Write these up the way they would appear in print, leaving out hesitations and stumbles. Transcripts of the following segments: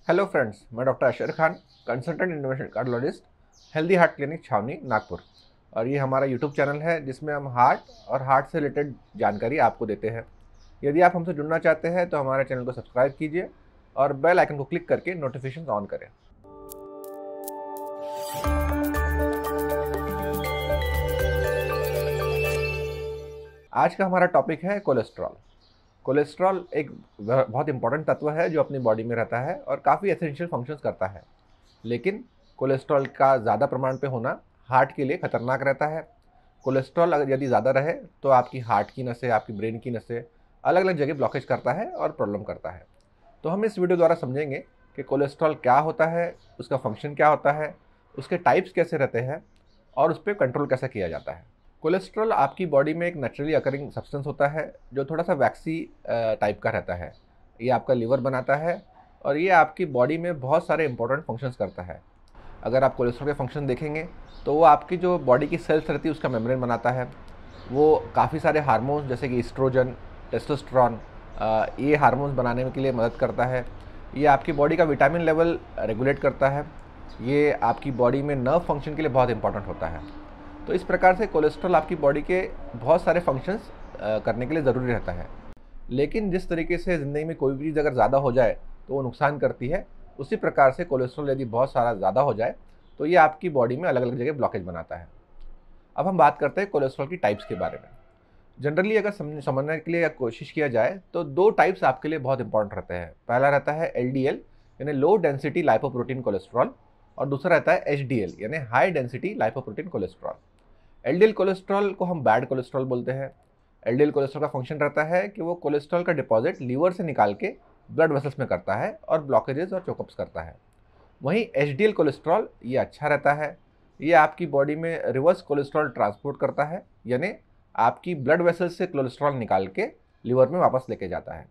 Hello friends, मैं doctor Ashar Khan, consultant interventional cardiologist, healthy heart clinic Chhawni Nagpur. और ये हमारा यूट्यूब चैनल है जिसमें हम हार्ट और हार्ट से रिलेटेड जानकारी आपको देते हैं। यदि आप हमसे जुड़ना चाहते हैं तो हमारे चैनल को सब्सक्राइब कीजिए और बेल आइकन को क्लिक करके नोटिफिकेशन ऑन करें। आज का हमारा टॉपिक है कोलेस्ट्रॉल। कोलेस्ट्रॉल एक बहुत इंपॉर्टेंट तत्व है जो अपनी बॉडी में रहता है और काफ़ी एसेंशियल फंक्शंस करता है। लेकिन कोलेस्ट्रॉल का ज़्यादा प्रमाण पे होना हार्ट के लिए खतरनाक रहता है। कोलेस्ट्रॉल अगर यदि ज़्यादा रहे तो आपकी हार्ट की नसें, आपकी ब्रेन की नसें अलग अलग जगह ब्लॉकेज करता है और प्रॉब्लम करता है। तो हम इस वीडियो द्वारा समझेंगे कि कोलेस्ट्रॉल क्या होता है, उसका फंक्शन क्या होता है, उसके टाइप्स कैसे रहते हैं और उस पर कंट्रोल कैसे किया जाता है। कोलेस्ट्रॉल आपकी बॉडी में एक नेचुरली अकरिंग सब्सटेंस होता है जो थोड़ा सा वैक्सी टाइप का रहता है। ये आपका लीवर बनाता है और ये आपकी बॉडी में बहुत सारे इंपॉर्टेंट फंक्शंस करता है। अगर आप कोलेस्ट्रॉल के फंक्शन देखेंगे तो वो आपकी जो बॉडी की सेल्स रहती है उसका मेम्ब्रेन बनाता है। वो काफ़ी सारे हार्मोन्स जैसे कि एस्ट्रोजन, टेस्टोस्टेरोन, ये हार्मोन्स बनाने के लिए मदद करता है। ये आपकी बॉडी का विटामिन लेवल रेगुलेट करता है। ये आपकी बॉडी में नर्व फंक्शन के लिए बहुत इंपॉर्टेंट होता है। तो इस प्रकार से कोलेस्ट्रॉल आपकी बॉडी के बहुत सारे फंक्शंस करने के लिए ज़रूरी रहता है। लेकिन जिस तरीके से ज़िंदगी में कोई भी चीज़ अगर ज़्यादा हो जाए तो वो नुकसान करती है, उसी प्रकार से कोलेस्ट्रॉल यदि बहुत सारा ज़्यादा हो जाए तो ये आपकी बॉडी में अलग अलग जगह ब्लॉकेज बनाता है। अब हम बात करते हैं कोलेस्ट्रॉल की टाइप्स के बारे में। जनरली अगर समझने के लिए कोशिश किया जाए तो दो टाइप्स आपके लिए बहुत इंपॉर्टेंट रहते हैं। पहला रहता है एलडीएल यानी लो डेंसिटी लाइपोप्रोटीन कोलेस्ट्रॉल, और दूसरा रहता है एचडीएल यानी high density lipoprotein cholesterol. LDL cholesterol को हम बैड कोलेस्ट्रॉल बोलते हैं। एलडीएल कोलेस्ट्रॉल का फंक्शन रहता है कि वो कोलेस्ट्रॉल का डिपॉजिट लीवर से निकाल के ब्लड वेसल्स में करता है और ब्लॉकेजेस और चोकअप्स करता है। वहीं एचडीएल कोलेस्ट्रॉल ये अच्छा रहता है। ये आपकी बॉडी में रिवर्स कोलेस्ट्रॉल ट्रांसपोर्ट करता है, यानी आपकी ब्लड वेसल्स से कोलेस्ट्रॉल निकाल के लिवर में वापस लेके जाता है।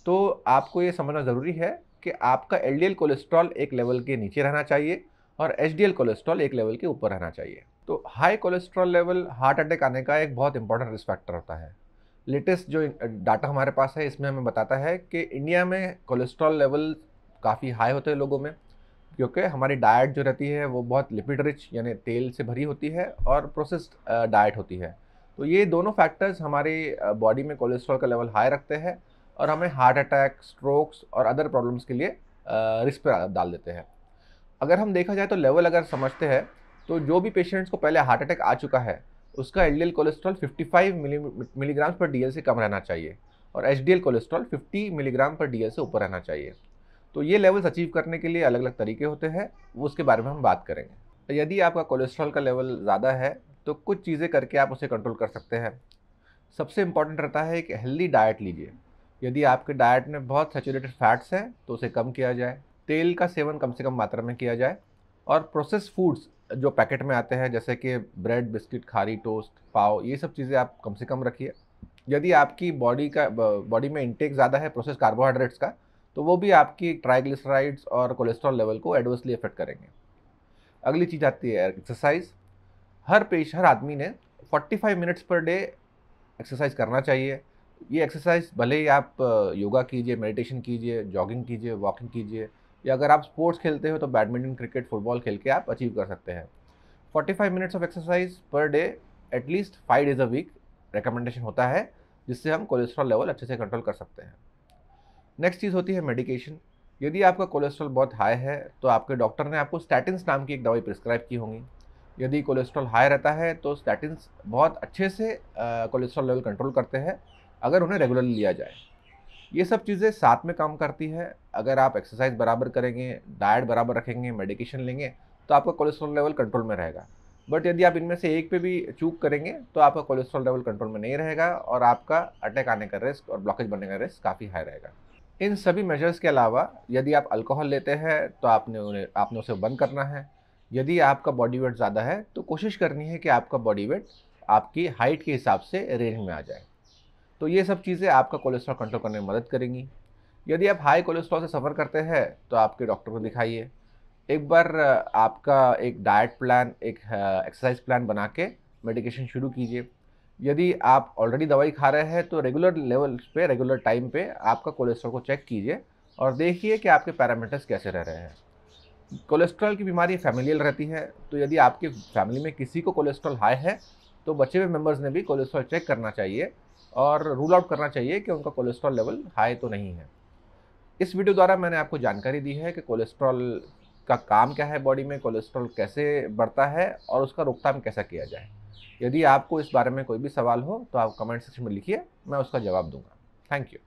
तो आपको ये समझना ज़रूरी है कि आपका एलडीएल कोलेस्ट्रॉल एक लेवल के नीचे रहना चाहिए और एचडीएल कोलेस्ट्रॉल एक लेवल के ऊपर रहना चाहिए। तो high cholesterol level heart attack आने का एक बहुत इंपॉर्टेंट रिस्क फैक्टर होता है। लेटेस्ट जो डाटा हमारे पास है इसमें हमें बताता है कि इंडिया में कोलेस्ट्रॉल लेवल काफ़ी हाई होते हैं लोगों में, क्योंकि हमारी डाइट जो रहती है वो बहुत लिपिड रिच यानी तेल से भरी होती है और प्रोसेस्ड डाइट होती है। तो ये दोनों फैक्टर्स हमारी बॉडी में कोलेस्ट्रॉल का लेवल हाई रखते हैं और हमें हार्ट अटैक, स्ट्रोक्स और अदर प्रॉब्लम्स के लिए रिस्क पर डाल देते हैं। अगर हम देखा जाए तो लेवल अगर समझते हैं तो जो भी पेशेंट्स को पहले हार्ट अटैक आ चुका है उसका एलडीएल कोलेस्ट्रॉल 55 मिलीग्राम पर डीएल से कम रहना चाहिए और एचडीएल कोलेस्ट्रॉल 50 मिलीग्राम पर डीएल से ऊपर रहना चाहिए। तो ये लेवल्स अचीव करने के लिए अलग अलग तरीके होते हैं, वो उसके बारे में हम बात करेंगे। तो यदि आपका कोलेस्ट्रॉल का लेवल ज़्यादा है तो कुछ चीज़ें करके आप उसे कंट्रोल कर सकते हैं। सबसे इम्पॉर्टेंट रहता है कि हेल्दी डाइट लीजिए। यदि आपके डाइट में बहुत सैचुरेटेड फैट्स हैं तो उसे कम किया जाए। तेल का सेवन कम से कम मात्रा में किया जाए और प्रोसेस्ड फूड्स जो पैकेट में आते हैं जैसे कि ब्रेड, बिस्किट, खारी, टोस्ट, पाव, ये सब चीज़ें आप कम से कम रखिए। यदि आपकी बॉडी में इंटेक ज़्यादा है प्रोसेस कार्बोहाइड्रेट्स का तो वो भी आपकी ट्राइग्लिसराइड्स और कोलेस्ट्रॉल लेवल को एडवर्सली इफेक्ट करेंगे। अगली चीज़ आती है एक्सरसाइज। हर आदमी ने 45 मिनट्स पर डे एक्सरसाइज करना चाहिए। ये एक्सरसाइज भले ही आप योगा कीजिए, मेडिटेशन कीजिए, जॉगिंग कीजिए, वॉकिंग कीजिए, या अगर आप स्पोर्ट्स खेलते हो तो बैडमिंटन, क्रिकेट, फुटबॉल खेल के आप अचीव कर सकते हैं। 45 minutes of exercise per day at least 5 days a week recommendation होता है, जिससे हम कोलेस्ट्रॉल लेवल अच्छे से कंट्रोल कर सकते हैं। नेक्स्ट चीज़ होती है मेडिकेशन। यदि आपका कोलेस्ट्रॉल बहुत हाई है तो आपके डॉक्टर ने आपको स्टैटिन्स नाम की एक दवाई प्रिस्क्राइब की होंगी। यदि कोलेस्ट्रॉल हाई रहता है तो स्टैटिन्स बहुत अच्छे से कोलेस्ट्रॉल लेवल कंट्रोल करते हैं अगर उन्हें रेगुलरली लिया जाए। ये सब चीज़ें साथ में काम करती है। अगर आप एक्सरसाइज बराबर करेंगे, डाइट बराबर रखेंगे, मेडिकेशन लेंगे तो आपका कोलेस्ट्रॉल लेवल कंट्रोल में रहेगा। बट यदि आप इनमें से एक पे भी चूक करेंगे तो आपका कोलेस्ट्रॉल लेवल कंट्रोल में नहीं रहेगा और आपका अटैक आने का रिस्क और ब्लॉकेज बनने का रिस्क काफ़ी हाई रहेगा। इन सभी मेजर्स के अलावा यदि आप अल्कोहल लेते हैं तो आपने उसे बंद करना है। यदि आपका बॉडी वेट ज़्यादा है तो कोशिश करनी है कि आपका बॉडी वेट आपकी हाइट के हिसाब से रेंज में आ जाए। तो ये सब चीज़ें आपका कोलेस्ट्रॉल कंट्रोल करने में मदद करेंगी। यदि आप हाई कोलेस्ट्रॉल से सफ़र करते हैं तो आपके डॉक्टर को दिखाइए। एक बार आपका एक डाइट प्लान, एक एक्सरसाइज प्लान बना के मेडिकेशन शुरू कीजिए। यदि आप ऑलरेडी दवाई खा रहे हैं तो रेगुलर लेवल्स पे, रेगुलर टाइम पे आपका कोलेस्ट्रॉल को चेक कीजिए और देखिए कि आपके पैरामीटर्स कैसे रह रहे हैं। कोलेस्ट्रॉल की बीमारी फैमिलियल रहती है, तो यदि आपकी फैमिली में किसी को कोलेस्ट्रॉल हाई है तो बचे हुए मेंबर्स ने भी कोलेस्ट्रॉल चेक करना चाहिए और रूल आउट करना चाहिए कि उनका कोलेस्ट्रॉल लेवल हाई तो नहीं है। इस वीडियो द्वारा मैंने आपको जानकारी दी है कि कोलेस्ट्रॉल का काम क्या है बॉडी में, कोलेस्ट्रॉल कैसे बढ़ता है और उसका रोकथाम कैसा किया जाए। यदि आपको इस बारे में कोई भी सवाल हो तो आप कमेंट सेक्शन में लिखिए, मैं उसका जवाब दूंगा। Thank you.